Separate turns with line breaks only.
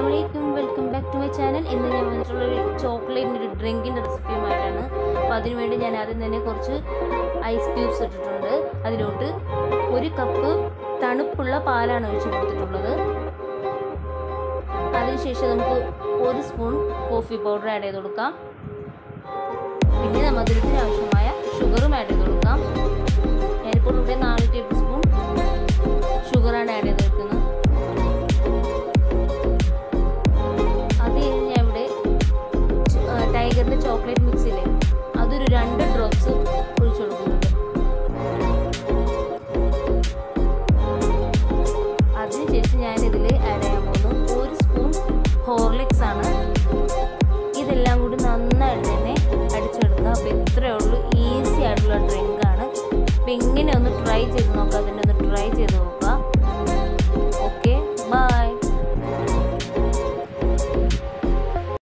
Assalamualaikum, welcome back to my channel. ഇന്ന് ഞാൻ വന്നിട്ടുള്ളൊരു ചോക്ലേറ്റിൻ്റെ ഒരു ഡ്രിങ്കിൻ്റെ റെസിപ്പിയുമായിട്ടാണ്. അപ്പോൾ അതിനു വേണ്ടി ഞാൻ ആദ്യം തന്നെ കുറച്ച് ഐസ് ക്യൂബ്സ് ഇട്ടിട്ടുണ്ട്. അതിലോട്ട് 1 കപ്പ് തണുപ്പുള്ള പാലാണ് ഒഴിച്ച് കൊടുത്തിട്ടുള്ളത്. അതിനുശേഷം നമുക്ക് 1 സ്പൂൺ കോഫി പൗഡർ ആഡ് ചെയ്ത് കൊടുക്കാം. പിന്നെ മധുരത്തിന് ആവശ്യമായ ഷുഗറും ആഡ് ചെയ്ത് കൊടുക്കാം. ഞാനിപ്പോൾ ഇവിടെ 4 ടേബിൾ സ്പൂൺ ഷുഗറാണ് ആഡ് ചെയ്ത് വെക്കുന്നത്. ടൈഗറിൻ്റെ ചോക്ലേറ്റ് മിക്സിൽ അതൊരു 2 ഡ്രോപ്സ് ഒഴിച്ചു കൊടുക്കുന്നുണ്ട്. അതിനുശേഷം ഞാനിതിൽ ആഡ് ചെയ്യാൻ പോകുന്നത് 1 സ്പൂൺ ഹോർലിക്സ് ആണ്. ഇതെല്ലാം കൂടി നന്നായിട്ട് തന്നെ അടിച്ചെടുക്കുക. അപ്പോൾ ഇത്രയേ ഉള്ളൂ, ഈസി ആയിട്ടുള്ള ഡ്രിങ്കാണ്. അപ്പോൾ ഇങ്ങനെ ഒന്ന് ട്രൈ ചെയ്ത് നോക്കാം, അതിൻ്റെ ഒന്ന് ട്രൈ ചെയ്ത് നോക്കാം.